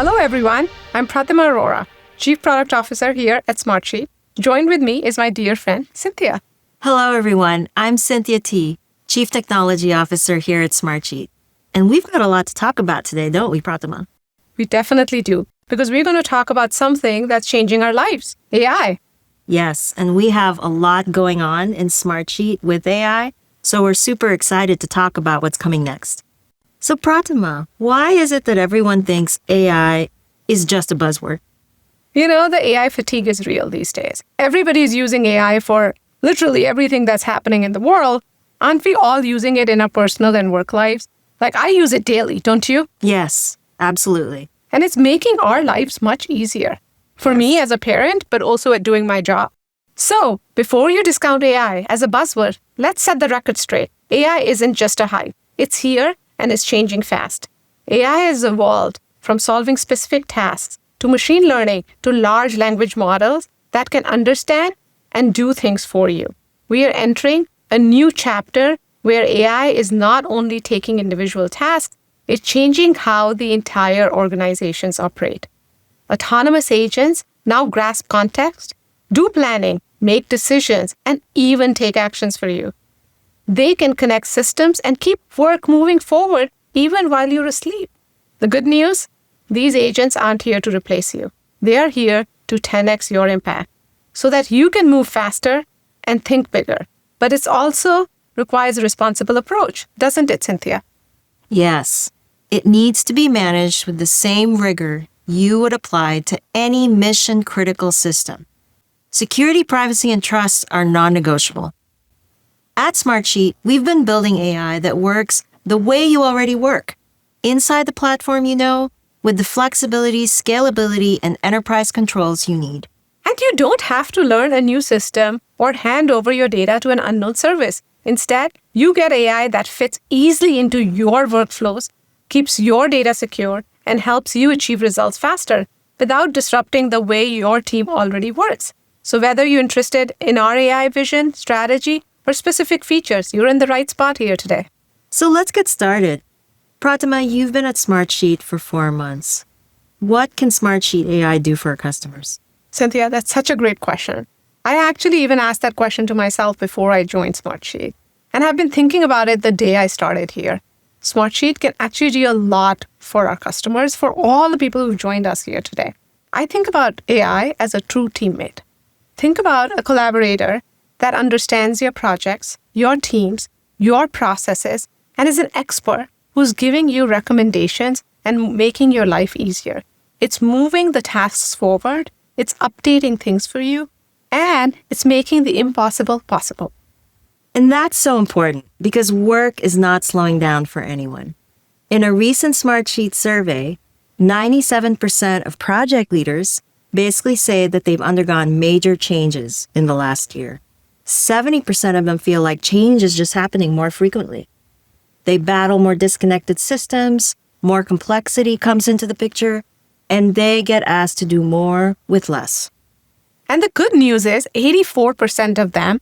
Hello, everyone. I'm Pratima Arora, Chief Product Officer here at Smartsheet. Joined with me is my dear friend, Cynthia. Hello, everyone. I'm Cynthia Tee, Chief Technology Officer here at Smartsheet. And we've got a lot to talk about today, don't we, Pratima? We definitely do, because we're going to talk about something that's changing our lives, AI. Yes, and we have a lot going on in Smartsheet with AI, so we're super excited to talk about what's coming next. So Pratima, why is it that everyone thinks AI is just a buzzword? You know, the AI fatigue is real these days. Everybody's using AI for literally everything that's happening in the world. Aren't we all using it in our personal and work lives? Like, I use it daily, don't you? Yes, absolutely. And it's making our lives much easier. For me as a parent, but also at doing my job. So, before you discount AI as a buzzword, let's set the record straight. AI isn't just a hype. It's here and it's changing fast. AI has evolved from solving specific tasks to machine learning to large language models that can understand and do things for you. We are entering a new chapter where AI is not only taking individual tasks, it's changing how the entire organizations operate. Autonomous agents now grasp context, do planning, make decisions, and even take actions for you. They can connect systems and keep work moving forward even while you're asleep. The good news? These agents aren't here to replace you. They are here to 10x your impact so that you can move faster and think bigger. But it also requires a responsible approach, doesn't it, Cynthia? Yes, it needs to be managed with the same rigor you would apply to any mission-critical system. Security, privacy, and trust are non-negotiable. At Smartsheet, we've been building AI that works the way you already work, inside the platform you know, with the flexibility, scalability, and enterprise controls you need. And you don't have to learn a new system or hand over your data to an unknown service. Instead, you get AI that fits easily into your workflows, keeps your data secure, and helps you achieve results faster without disrupting the way your team already works. So whether you're interested in our AI vision, strategy, or specific features, you're in the right spot here today. So let's get started. Pratima, you've been at Smartsheet for 4 months. What can Smartsheet AI do for our customers? Cynthia, that's such a great question. I actually even asked that question to myself before I joined Smartsheet. And I've been thinking about it the day I started here. Smartsheet can actually do a lot for our customers, for all the people who joined us here today. I think about AI as a true teammate. Think about a collaborator that understands your projects, your teams, your processes, and is an expert who's giving you recommendations and making your life easier. It's moving the tasks forward, it's updating things for you, and it's making the impossible possible. And that's so important because work is not slowing down for anyone. In a recent Smartsheet survey, 97% of project leaders basically say that they've undergone major changes in the last year. 70% of them feel like change is just happening more frequently. They battle more disconnected systems, more complexity comes into the picture, and they get asked to do more with less. And the good news is 84% of them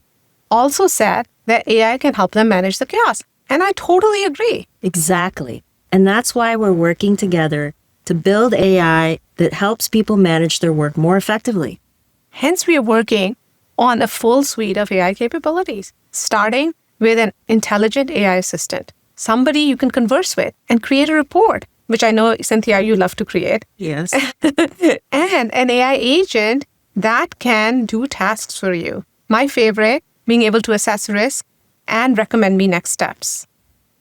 also said that AI can help them manage the chaos. And I totally agree. Exactly. And that's why we're working together to build AI that helps people manage their work more effectively. Hence, we are working on a full suite of AI capabilities, starting with an intelligent AI assistant, somebody you can converse with and create a report, which I know, Cynthia, you love to create. Yes. And an AI agent that can do tasks for you. My favorite, being able to assess risk and recommend me next steps.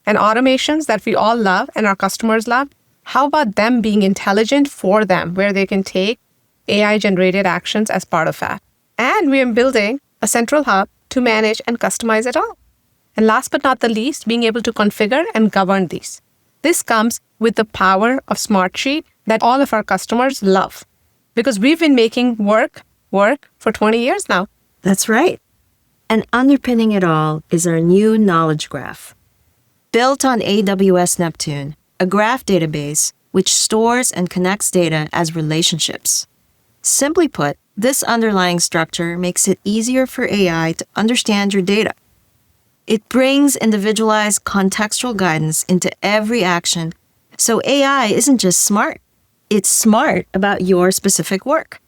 And automations that we all love and our customers love, how about them being intelligent for them, where they can take AI-generated actions as part of that? And we are building a central hub to manage and customize it all. And last but not the least, being able to configure and govern these. This comes with the power of Smartsheet that all of our customers love because we've been making work for 20 years now. That's right. And underpinning it all is our new knowledge graph. Built on AWS Neptune, a graph database which stores and connects data as relationships. Simply put, this underlying structure makes it easier for AI to understand your data. It brings individualized contextual guidance into every action, so AI isn't just smart, it's smart about your specific work.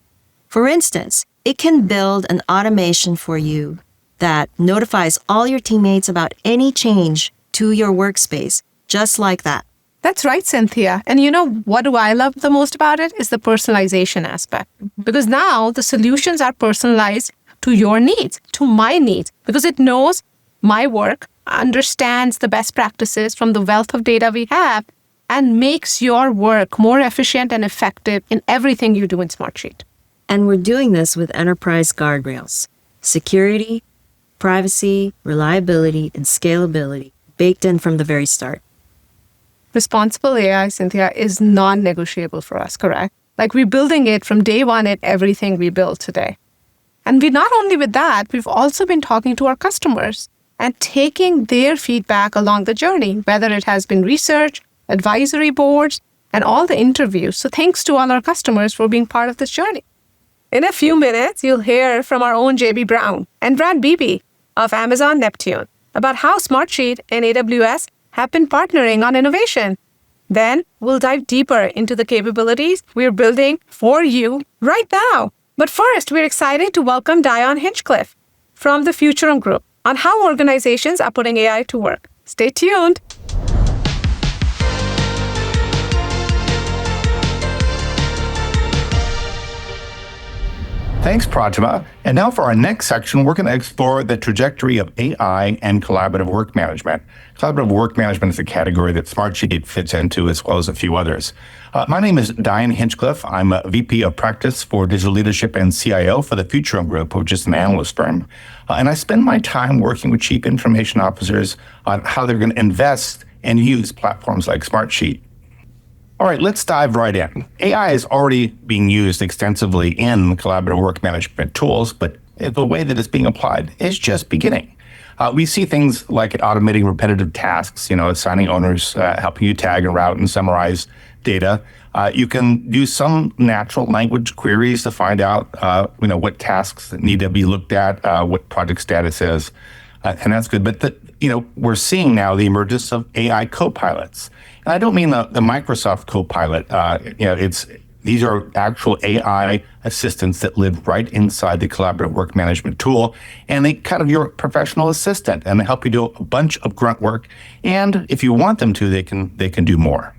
For instance, it can build an automation for you that notifies all your teammates about any change to your workspace, just like that. That's right, Cynthia. And what do I love the most about it is the personalization aspect. Because now the solutions are personalized to your needs, to my needs, because it knows my work, understands the best practices from the wealth of data we have, and makes your work more efficient and effective in everything you do in Smartsheet. And we're doing this with enterprise guardrails, security, privacy, reliability, and scalability baked in from the very start. Responsible AI, Cynthia, is non-negotiable for us, correct? Like we're building it from day one in everything we build today. And we not only with that, we've also been talking to our customers and taking their feedback along the journey, whether it has been research, advisory boards, and all the interviews. So thanks to all our customers for being part of this journey. In a few minutes, you'll hear from our own JB Brown and Brad Beebe of Amazon Neptune about how Smartsheet and AWS have been partnering on innovation. Then we'll dive deeper into the capabilities we're building for you right now. But first, we're excited to welcome Dion Hinchcliffe from the Futurum Group on how organizations are putting AI to work. Stay tuned. Thanks, Pratima. And now for our next section, we're going to explore the trajectory of AI and collaborative work management. Collaborative work management is a category that Smartsheet fits into, as well as a few others. My name is Dion Hinchcliffe. I'm a VP of Practice for Digital Leadership and CIO for the Futurum Group, which is an analyst firm. And I spend my time working with chief information officers on how they're going to invest and use platforms like Smartsheet. All right, let's dive right in. AI is already being used extensively in collaborative work management tools, but the way that it's being applied is just beginning. We see things like automating repetitive tasks, assigning owners, helping you tag and route and summarize data. You can do some natural language queries to find out, what tasks need to be looked at, what project status is, and that's good. But we're seeing now the emergence of AI copilots. And I don't mean the Microsoft Copilot. These are actual AI assistants that live right inside the collaborative work management tool, and they kind of your professional assistant, and they help you do a bunch of grunt work. And if you want them to, they can do more.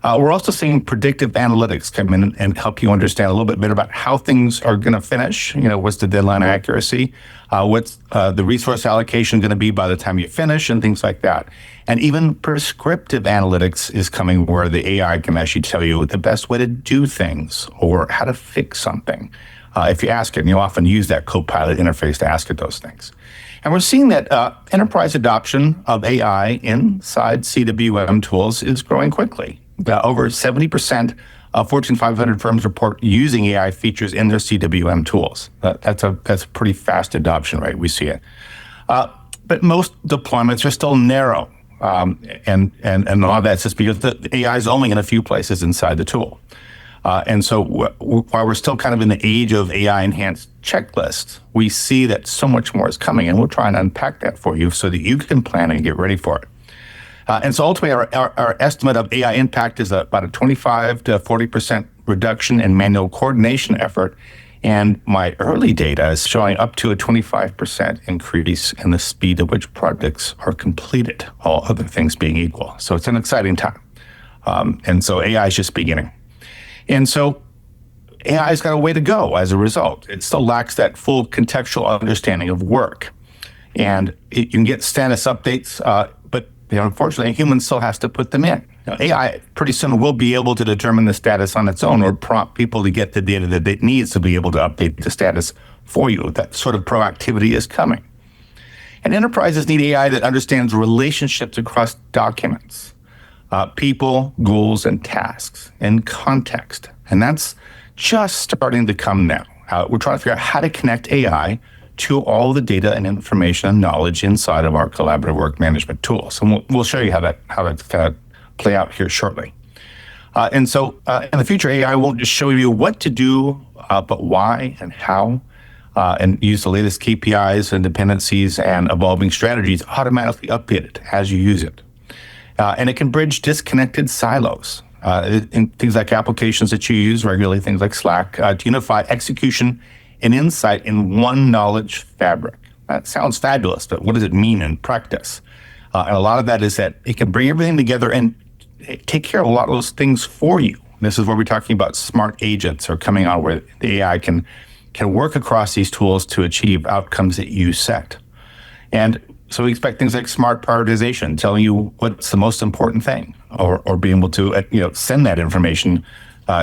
We're also seeing predictive analytics come in and help you understand a little bit better about how things are going to finish. What's the deadline accuracy? What's the resource allocation going to be by the time you finish, and things like that. And even prescriptive analytics is coming, where the AI can actually tell you the best way to do things or how to fix something. If you ask it, and you often use that Copilot interface to ask it those things. And we're seeing that enterprise adoption of AI inside CWM tools is growing quickly. Over 70% of Fortune 500 firms report using AI features in their CWM tools. That's a pretty fast adoption rate. We see it. But most deployments are still narrow. And a lot of that's just because the AI is only in a few places inside the tool. And so while we're still kind of in the age of AI-enhanced checklists, we see that so much more is coming, and we'll try and unpack that for you so that you can plan and get ready for it. And so ultimately, our estimate of AI impact is about a 25 to 40% reduction in manual coordination effort. And my early data is showing up to a 25% increase in the speed at which projects are completed, all other things being equal. So it's an exciting time. And so AI is just beginning. And so AI's got a way to go as a result. It still lacks that full contextual understanding of work. And you can get status updates, but unfortunately, a human still has to put them in. AI pretty soon will be able to determine the status on its own, or prompt people to get the data that it needs to be able to update the status for you. That sort of proactivity is coming. And enterprises need AI that understands relationships across documents, people, goals, and tasks, and context. And that's just starting to come now. We're trying to figure out how to connect AI to all the data and information and knowledge inside of our collaborative work management tools. And we'll show you how that's going to play out here shortly. And so in the future, AI won't just show you what to do, but why and how, and use the latest KPIs and dependencies and evolving strategies automatically updated as you use it. And it can bridge disconnected silos. in things like applications that you use regularly, things like Slack, to unify execution and insight in one knowledge fabric. That sounds fabulous, but what does it mean in practice? And a lot of that is that it can bring everything together and take care of a lot of those things for you. This is where we're talking about smart agents are coming on, where the AI can work across these tools to achieve outcomes that you set. And so we expect things like smart prioritization, telling you what's the most important thing, or being able to send that information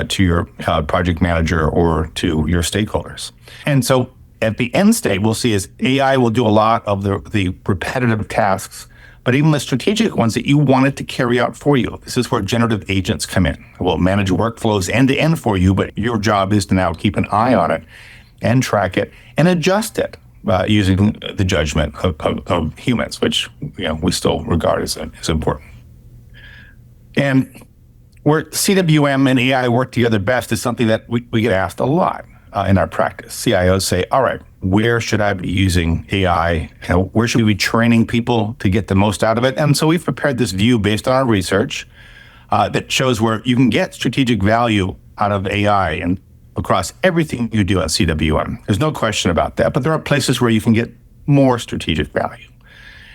to your project manager or to your stakeholders. And so at the end state, we'll see is AI will do a lot of the repetitive tasks, but even the strategic ones that you want it to carry out for you. This is where generative agents come in. It will manage workflows end to end for you, but your job is to now keep an eye on it and track it and adjust it using the judgment of humans, which we still regard as important. And where CWM and AI work together best is something that we get asked a lot in our practice. CIOs say, all right, where should I be using AI? Where should we be training people to get the most out of it? And so we've prepared this view based on our research that shows where you can get strategic value out of AI and across everything you do at CWM. There's no question about that, but there are places where you can get more strategic value.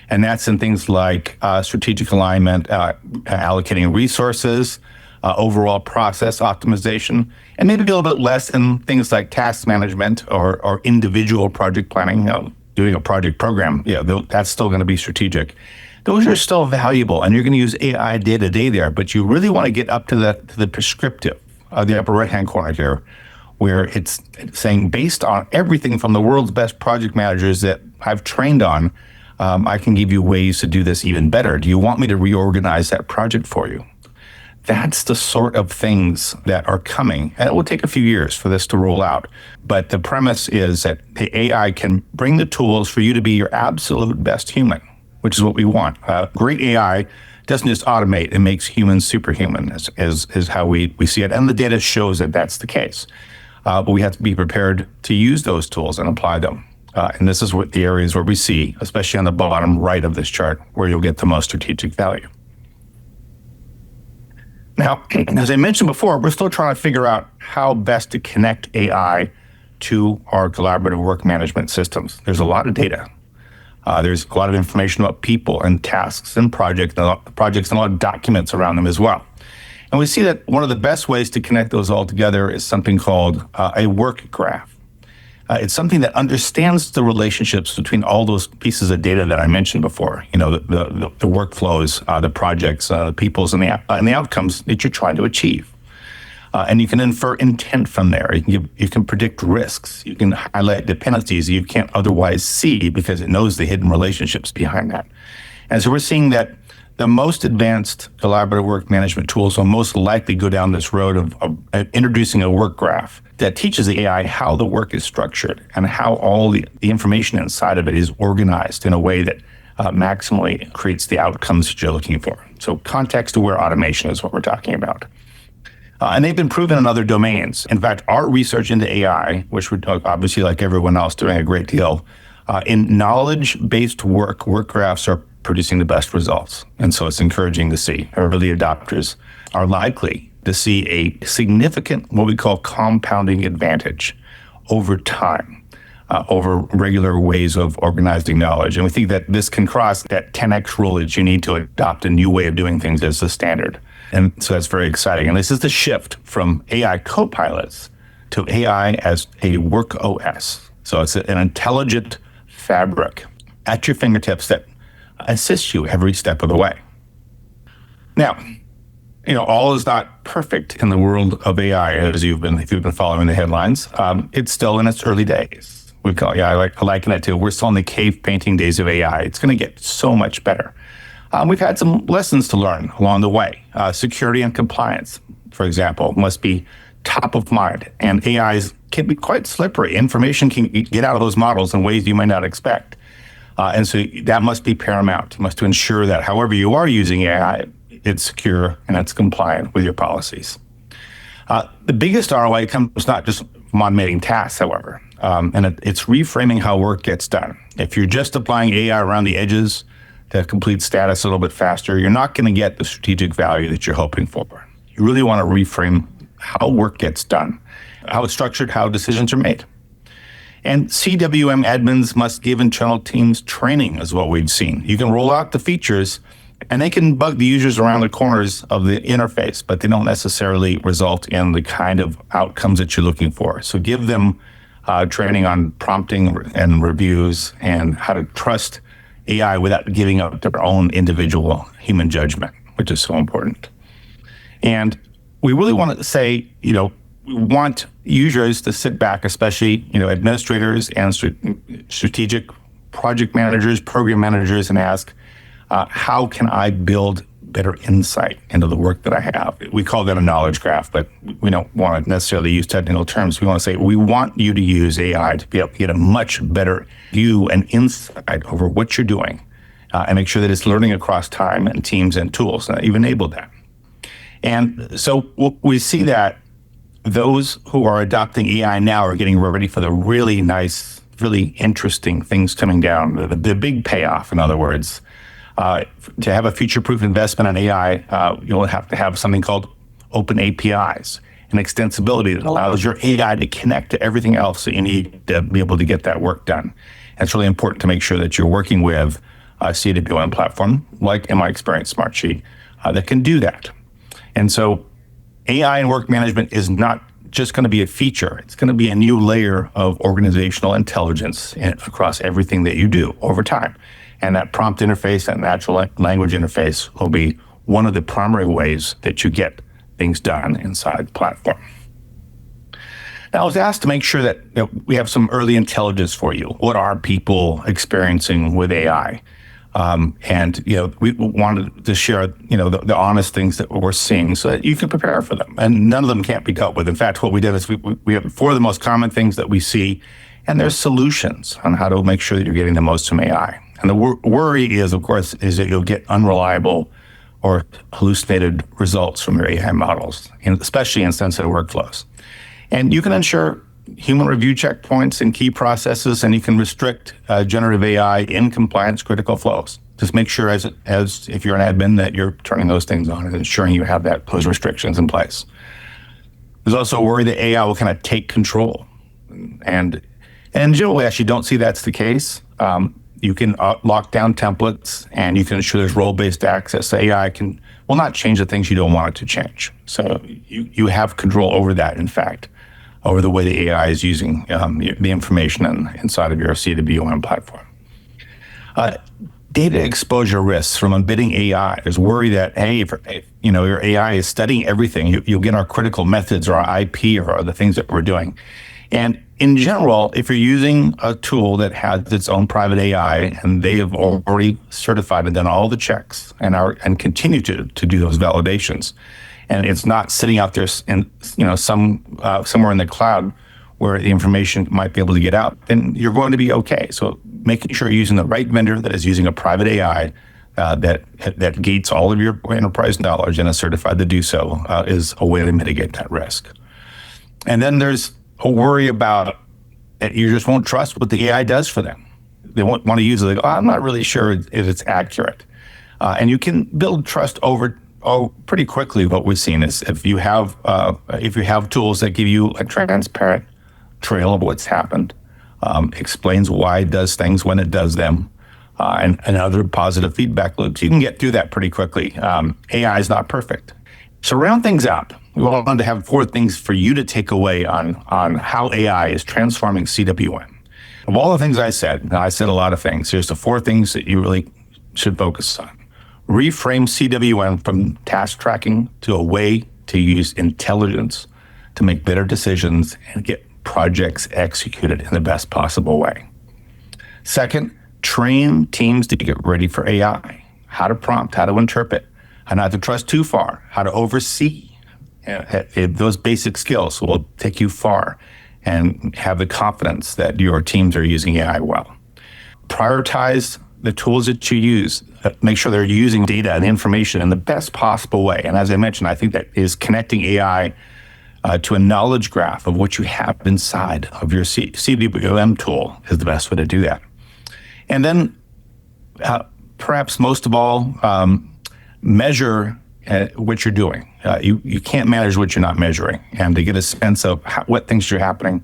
And that's in things like strategic alignment, allocating resources, overall process optimization, and maybe a little bit less in things like task management or individual project planning. Doing a project program, that's still going to be strategic. Those are still valuable, and you're going to use AI day to day there, but you really want to get up to the prescriptive, the upper right-hand corner here, where it's saying, based on everything from the world's best project managers that I've trained on, I can give you ways to do this even better. Do you want me to reorganize that project for you? That's the sort of things that are coming. And it will take a few years for this to roll out. But the premise is that the AI can bring the tools for you to be your absolute best human, which is what we want. Great AI doesn't just automate, it makes humans superhuman, is how we see it. And the data shows that that's the case. But we have to be prepared to use those tools and apply them. And this is what the areas where we see, especially on the bottom right of this chart, where you'll get the most strategic value. Now, as I mentioned before, we're still trying to figure out how best to connect AI to our collaborative work management systems. There's a lot of data. There's a lot of information about people and tasks and projects and a lot of documents around them as well. And we see that one of the best ways to connect those all together is something called a work graph. It's something that understands the relationships between all those pieces of data that I mentioned before. The workflows, the projects, the peoples, and the outcomes that you're trying to achieve. And you can infer intent from there. You can predict risks. You can highlight dependencies you can't otherwise see because it knows the hidden relationships behind that. And so we're seeing that the most advanced collaborative work management tools will most likely go down this road of introducing a work graph that teaches the AI how the work is structured and how all the information inside of it is organized in a way that maximally creates the outcomes that you're looking for. So context-aware automation is what we're talking about. And they've been proven in other domains. In fact, our research into AI, which we're obviously, like everyone else, doing a great deal, in knowledge-based work graphs are producing the best results. And so it's encouraging to see early adopters are likely to see a significant, what we call compounding advantage over time, over regular ways of organizing knowledge. And we think that this can cross that 10x rule that you need to adopt a new way of doing things as the standard. And so that's very exciting. And this is the shift from AI copilots to AI as a work OS. So it's an intelligent fabric at your fingertips that assists you every step of the way. Now, all is not perfect in the world of AI, if you've been following the headlines. It's still in its early days. I liken it to, we're still in the cave painting days of AI. It's going to get so much better. We've had some lessons to learn along the way. Security and compliance, for example, must be top of mind. And AIs can be quite slippery. Information can get out of those models in ways you might not expect. And so that must be paramount. You must ensure that however you are using AI, it's secure and it's compliant with your policies. The biggest ROI comes not just from automating tasks, however, and it's reframing how work gets done. If you're just applying AI around the edges to complete status a little bit faster, you're not going to get the strategic value that you're hoping for. You really want to reframe how work gets done, how it's structured, how decisions are made. And CWM admins must give internal teams training, is what we've seen. You can roll out the features, and they can bug the users around the corners of the interface, but they don't necessarily result in the kind of outcomes that you're looking for. So give them training on prompting and reviews and how to trust AI without giving up their own individual human judgment, which is so important. And we really want to say, we want users to sit back, especially, administrators and strategic project managers, program managers, and ask, how can I build better insight into the work that I have? We call that a knowledge graph, but we don't want to necessarily use technical terms. We want to say, we want you to use AI to be able to get a much better view and insight over what you're doing, and make sure that it's learning across time and teams and tools. And you've enabled that. And so we see that those who are adopting AI now are getting ready for the really nice, really interesting things coming down, the big payoff, in other words. To have a future-proof investment in AI, you'll have to have something called open APIs and extensibility that allows your AI to connect to everything else that you need to be able to get that work done. And it's really important to make sure that you're working with a CWM platform, like in my experience, Smartsheet, that can do that. And so AI in work management is not just going to be a feature. It's going to be a new layer of organizational intelligence across everything that you do over time. And that prompt interface, that natural language interface, will be one of the primary ways that you get things done inside the platform. Now, I was asked to make sure that we have some early intelligence for you. What are people experiencing with AI? And we wanted to share, the honest things that we're seeing so that you can prepare for them. And none of them can't be dealt with. In fact, what we did is we have 4 of the most common things that we see, and there's solutions on how to make sure that you're getting the most from AI. And the worry is, of course, is that you'll get unreliable or hallucinated results from your AI models, and especially in sensitive workflows. And you can ensure human review checkpoints and key processes, and you can restrict generative AI in compliance critical flows. Just make sure, as if you're an admin, that you're turning those things on and ensuring you have those restrictions in place. There's also a worry that AI will kind of take control, and in general, we actually don't see that's the case. You can lock down templates, and you can ensure there's role-based access. So AI will not change the things you don't want it to change. So you have control over that, in fact, over the way the AI is using the information inside of your CWM platform. Data exposure risks from embedding AI. There's worry that, hey, if your AI is studying everything, you'll get our critical methods or our IP or the things that we're doing. And in general, if you're using a tool that has its own private AI and they have already certified and done all the checks and continue to do those validations, and it's not sitting out there in somewhere in the cloud where the information might be able to get out, then you're going to be okay. So making sure you're using the right vendor that is using a private AI that gates all of your enterprise knowledge and is certified to do so is a way to mitigate that risk. And then there's a worry about that you just won't trust what the AI does for them. They won't want to use it. They go, I'm not really sure if it's accurate. And you can build trust pretty quickly. What we've seen is if you have tools that give you a transparent trail of what's happened, explains why it does things when it does them, and other positive feedback loops, you can get through that pretty quickly. AI is not perfect. So round things up, we wanted to have 4 things for you to take away on how AI is transforming CWM. Of all the things I said, and I said a lot of things, here's the 4 things that you really should focus on. Reframe CWM from task tracking to a way to use intelligence to make better decisions and get projects executed in the best possible way. Second, train teams to get ready for AI, how to prompt, how to interpret, how not to trust too far, how to oversee. Those basic skills will take you far and have the confidence that your teams are using AI well. Prioritize the tools that you use. Make sure they're using data and information in the best possible way. And as I mentioned, I think that is connecting AI to a knowledge graph of what you have inside of your CWM tool is the best way to do that. And then perhaps most of all, measure what you're doing. You can't manage what you're not measuring. And to get a sense of what things are happening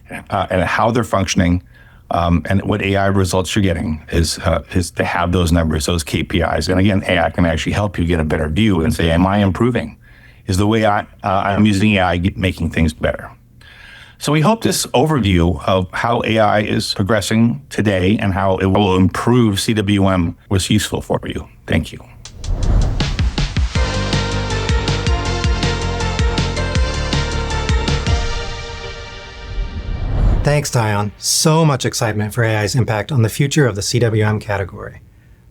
and how they're functioning, and what AI results you're getting is to have those numbers, those KPIs. And again, AI can actually help you get a better view and say, am I improving? Is the way I'm using AI making things better? So we hope this overview of how AI is progressing today and how it will improve CWM was useful for you. Thank you. Thanks, Dion. So much excitement for AI's impact on the future of the CWM category.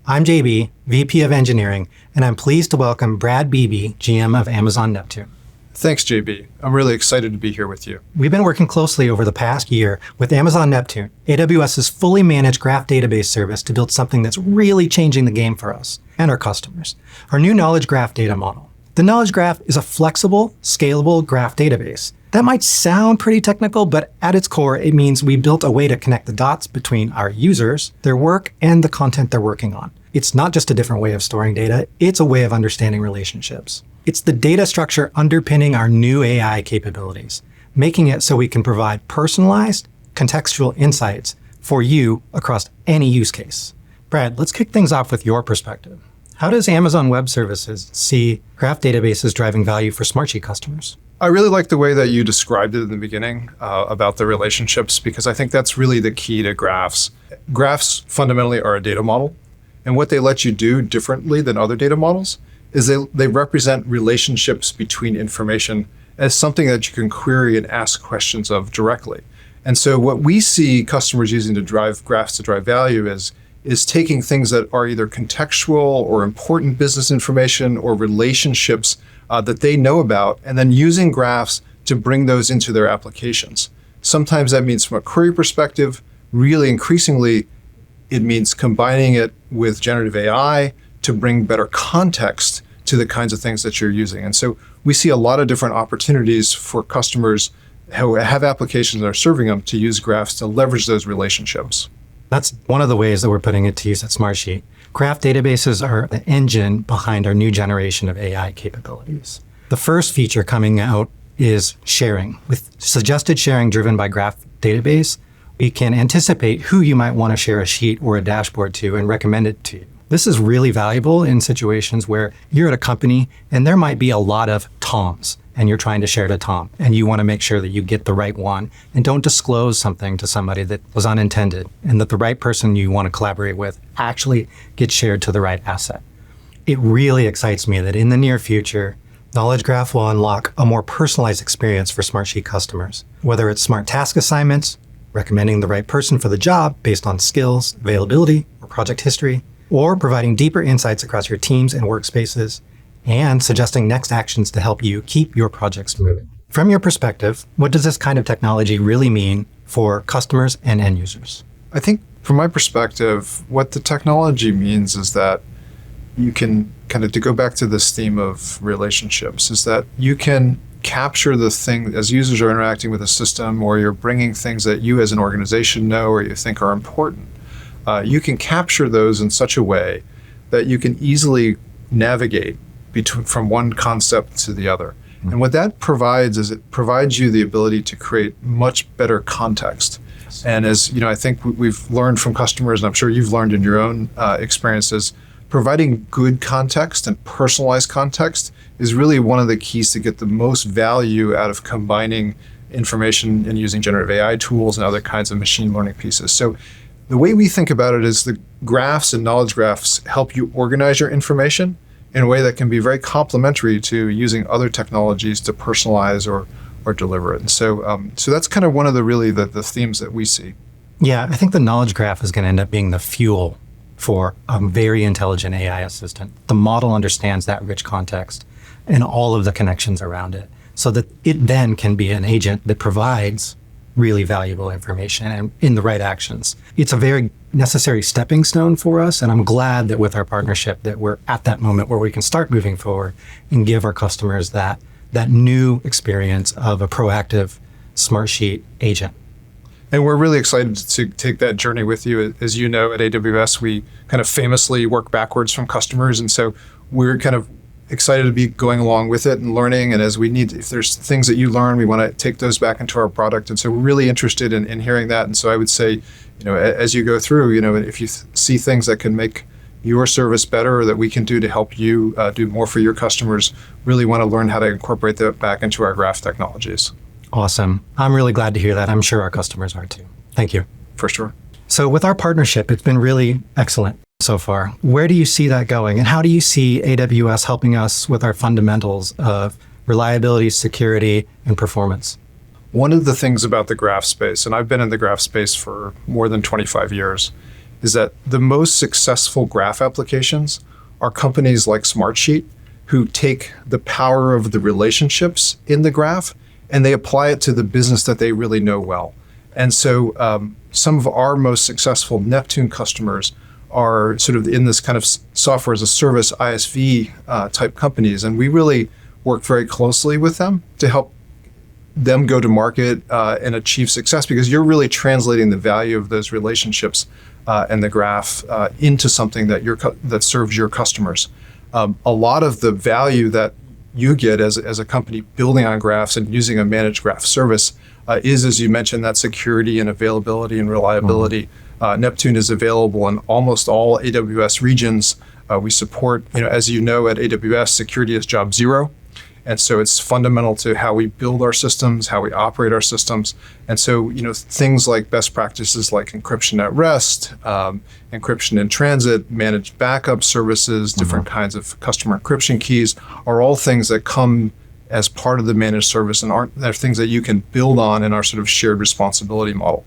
I'm JB, VP of Engineering, and I'm pleased to welcome Brad Beebe, GM of Amazon Neptune. Thanks, JB. I'm really excited to be here with you. We've been working closely over the past year with Amazon Neptune, AWS's fully managed graph database service, to build something that's really changing the game for us and our customers, our new knowledge graph data model. The knowledge graph is a flexible, scalable graph database. That might sound pretty technical, but at its core, it means we built a way to connect the dots between our users, their work, and the content they're working on. It's not just a different way of storing data, it's a way of understanding relationships. It's the data structure underpinning our new AI capabilities, making it so we can provide personalized, contextual insights for you across any use case. Brad, let's kick things off with your perspective. How does Amazon Web Services see graph databases driving value for Smartsheet customers? I really like the way that you described it in the beginning about the relationships, because I think that's really the key to graphs. Graphs fundamentally are a data model, and what they let you do differently than other data models is they represent relationships between information as something that you can query and ask questions of directly. And so what we see customers using to drive graphs to drive value is taking things that are either contextual or important business information or relationships that they know about, and then using graphs to bring those into their applications. Sometimes that means from a query perspective, really increasingly, it means combining it with generative AI to bring better context to the kinds of things that you're using. And so we see a lot of different opportunities for customers who have applications that are serving them to use graphs to leverage those relationships. That's one of the ways that we're putting it to use at Smartsheet. Graph databases are the engine behind our new generation of AI capabilities. The first feature coming out is sharing. With suggested sharing driven by graph database, we can anticipate who you might want to share a sheet or a dashboard to and recommend it to you. This is really valuable in situations where you're at a company and there might be a lot of Toms and you're trying to share to Tom, and you want to make sure that you get the right one and don't disclose something to somebody that was unintended, and that the right person you want to collaborate with actually gets shared to the right asset. It really excites me that in the near future, Knowledge Graph will unlock a more personalized experience for Smartsheet customers, whether it's smart task assignments, recommending the right person for the job based on skills, availability, or project history, or providing deeper insights across your teams and workspaces, and suggesting next actions to help you keep your projects moving. From your perspective, what does this kind of technology really mean for customers and end users? I think from my perspective, what the technology means is that you can kind of, to go back to this theme of relationships, is that you can capture the thing as users are interacting with a system, or you're bringing things that you as an organization know or you think are important. You can capture those in such a way that you can easily navigate from one concept to the other. And what that provides is it provides you the ability to create much better context. And as you know, I think we've learned from customers, and I'm sure you've learned in your own experiences, providing good context and personalized context is really one of the keys to get the most value out of combining information and using generative AI tools and other kinds of machine learning pieces. So the way we think about it is the graphs and knowledge graphs help you organize your information in a way that can be very complementary to using other technologies to personalize or deliver it. And so that's kind of one of the themes that we see. Yeah, I think the knowledge graph is going to end up being the fuel for a very intelligent AI assistant. The model understands that rich context and all of the connections around it, so that it then can be an agent that provides really valuable information and in the right actions. It's a very necessary stepping stone for us, and I'm glad that with our partnership that we're at that moment where we can start moving forward and give our customers that new experience of a proactive Smartsheet agent. And we're really excited to take that journey with you. As you know, at AWS, we kind of famously work backwards from customers. And so we're kind of excited to be going along with it and learning. And as we need, if there's things that you learn, we want to take those back into our product. And so we're really interested in hearing that. And so I would say, as you go through, if you see things that can make your service better or that we can do to help you do more for your customers, really want to learn how to incorporate that back into our graph technologies. Awesome. I'm really glad to hear that. I'm sure our customers are too. Thank you. For sure. So with our partnership, it's been really excellent so far. Where do you see that going? And how do you see AWS helping us with our fundamentals of reliability, security, and performance? One of the things about the graph space, and I've been in the graph space for more than 25 years, is that the most successful graph applications are companies like Smartsheet who take the power of the relationships in the graph and they apply it to the business that they really know well. And so some of our most successful Neptune customers are sort of in this kind of software as a service ISV type companies. And we really work very closely with them to help them go to market and achieve success, because you're really translating the value of those relationships and the graph into something that serves your customers. A lot of the value that you get as a company building on graphs and using a managed graph service is, as you mentioned, that security and availability and reliability. Neptune is available in almost all AWS regions. We support, as you know, at AWS, security is job zero. And so it's fundamental to how we build our systems, how we operate our systems. And so, things like best practices like encryption at rest, encryption in transit, managed backup services, different kinds of customer encryption keys are all things that come as part of the managed service and they're things that you can build on in our sort of shared responsibility model.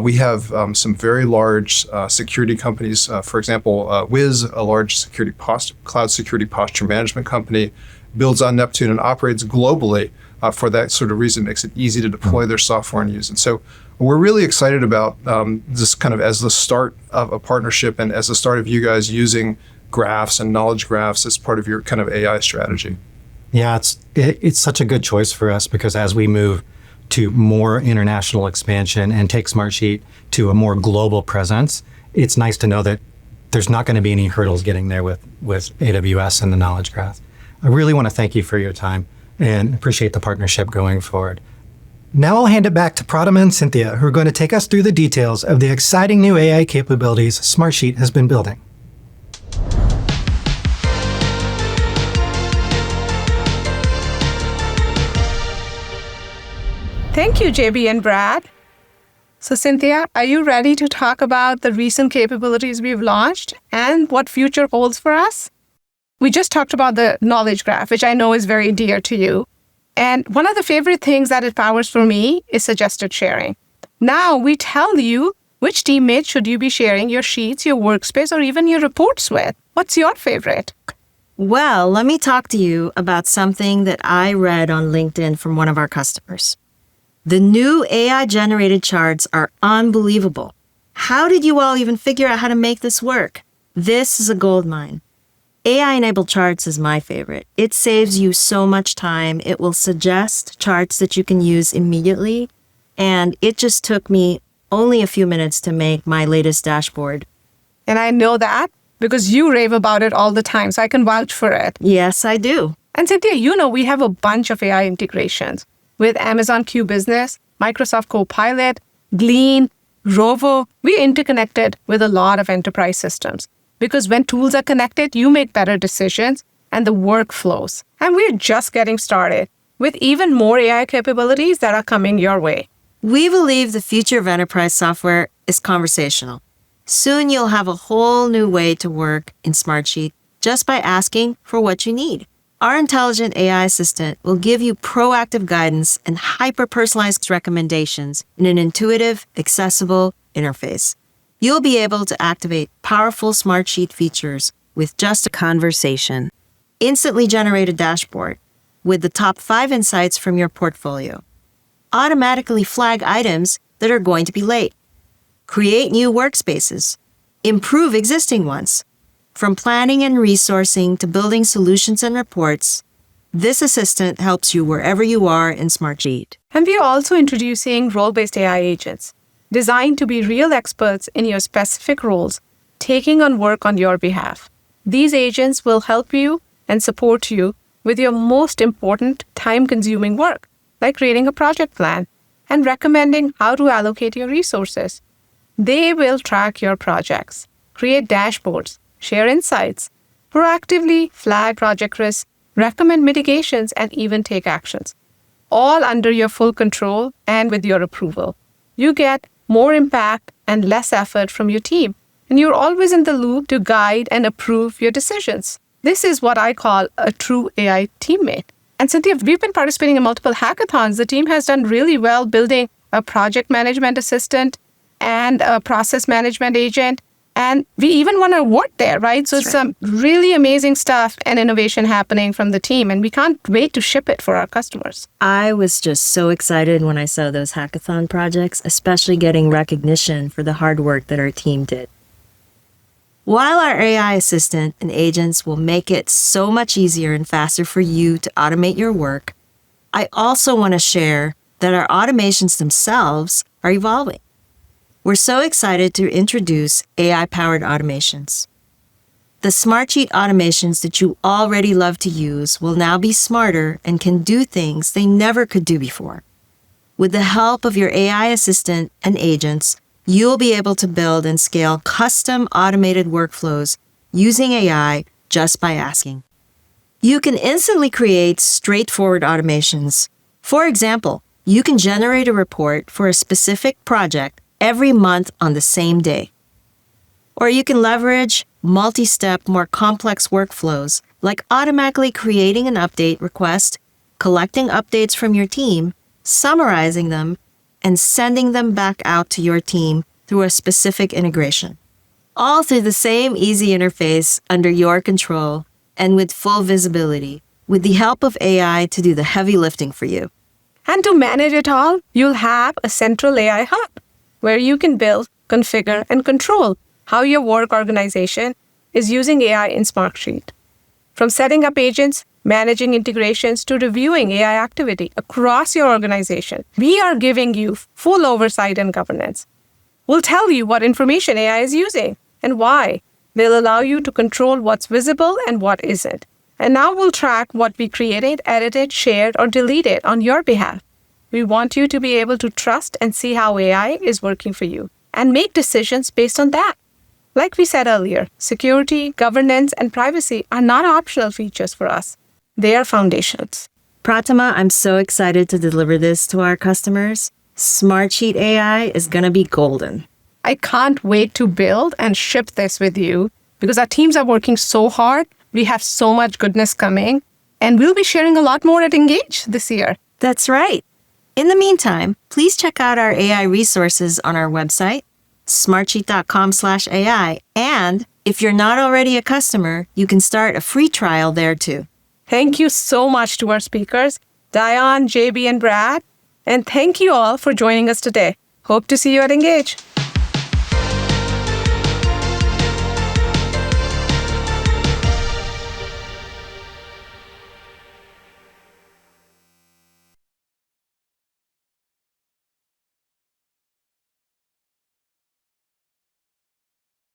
We have some very large security companies. For example, Wiz, a large cloud security posture management company, builds on Neptune and operates globally for that sort of reason. It makes it easy to deploy their software and use. And so we're really excited about this kind of as the start of a partnership and as the start of you guys using graphs and knowledge graphs as part of your kind of AI strategy. Yeah, it's such a good choice for us, because as we move to more international expansion and take Smartsheet to a more global presence, it's nice to know that there's not going to be any hurdles getting there with AWS and the knowledge graph. I really want to thank you for your time and appreciate the partnership going forward. Now I'll hand it back to Pratima and Cynthia, who are going to take us through the details of the exciting new AI capabilities Smartsheet has been building. Thank you, JB and Brad. So Cynthia, are you ready to talk about the recent capabilities we've launched and what future holds for us? We just talked about the knowledge graph, which I know is very dear to you. And one of the favorite things that it powers for me is suggested sharing. Now we tell you which teammate should you be sharing your sheets, your workspace, or even your reports with. What's your favorite? Well, let me talk to you about something that I read on LinkedIn from one of our customers. The new AI-generated charts are unbelievable. How did you all even figure out how to make this work? This is a goldmine. AI-enabled charts is my favorite. It saves you so much time. It will suggest charts that you can use immediately. And it just took me only a few minutes to make my latest dashboard. And I know that because you rave about it all the time, so I can vouch for it. Yes, I do. And Cynthia, we have a bunch of AI integrations with Amazon Q Business, Microsoft Copilot, Glean, Rovo. We interconnected with a lot of enterprise systems. Because when tools are connected, you make better decisions and the work flows. And we're just getting started with even more AI capabilities that are coming your way. We believe the future of enterprise software is conversational. Soon you'll have a whole new way to work in Smartsheet just by asking for what you need. Our intelligent AI assistant will give you proactive guidance and hyper-personalized recommendations in an intuitive, accessible interface. You'll be able to activate powerful Smartsheet features with just a conversation. Instantly generate a dashboard with the top 5 insights from your portfolio. Automatically flag items that are going to be late. Create new workspaces. Improve existing ones. From planning and resourcing to building solutions and reports, this assistant helps you wherever you are in Smartsheet. And we are also introducing role-based AI agents, designed to be real experts in your specific roles, taking on work on your behalf. These agents will help you and support you with your most important time-consuming work, like creating a project plan and recommending how to allocate your resources. They will track your projects, create dashboards, share insights, proactively flag project risks, recommend mitigations, and even take actions, all under your full control and with your approval. You get more impact and less effort from your team, and you're always in the loop to guide and approve your decisions. This is what I call a true AI teammate. And Cynthia, we've been participating in multiple hackathons. The team has done really well building a project management assistant and a process management agent. And we even won an award there, right? So it's some really amazing stuff and innovation happening from the team. And we can't wait to ship it for our customers. I was just so excited when I saw those hackathon projects, especially getting recognition for the hard work that our team did. While our AI assistant and agents will make it so much easier and faster for you to automate your work, I also want to share that our automations themselves are evolving. We're so excited to introduce AI-powered automations. The Smartsheet automations that you already love to use will now be smarter and can do things they never could do before. With the help of your AI assistant and agents, you'll be able to build and scale custom automated workflows using AI just by asking. You can instantly create straightforward automations. For example, you can generate a report for a specific project every month on the same day. Or you can leverage multi-step, more complex workflows like automatically creating an update request, collecting updates from your team, summarizing them, and sending them back out to your team through a specific integration. All through the same easy interface under your control and with full visibility, with the help of AI to do the heavy lifting for you. And to manage it all, you'll have a central AI hub where you can build, configure, and control how your work organization is using AI in Smartsheet. From setting up agents, managing integrations, to reviewing AI activity across your organization, we are giving you full oversight and governance. We'll tell you what information AI is using and why. We'll allow you to control what's visible and what isn't. And now we'll track what we created, edited, shared, or deleted on your behalf. We want you to be able to trust and see how AI is working for you and make decisions based on that. Like we said earlier, security, governance, and privacy are not optional features for us. They are foundations. Pratima, I'm so excited to deliver this to our customers. Smartsheet AI is going to be golden. I can't wait to build and ship this with you because our teams are working so hard. We have so much goodness coming, and we'll be sharing a lot more at Engage this year. That's right. In the meantime, please check out our AI resources on our website, smartsheet.com/AI. And if you're not already a customer, you can start a free trial there too. Thank you so much to our speakers, Diane, JB, and Brad. And thank you all for joining us today. Hope to see you at Engage.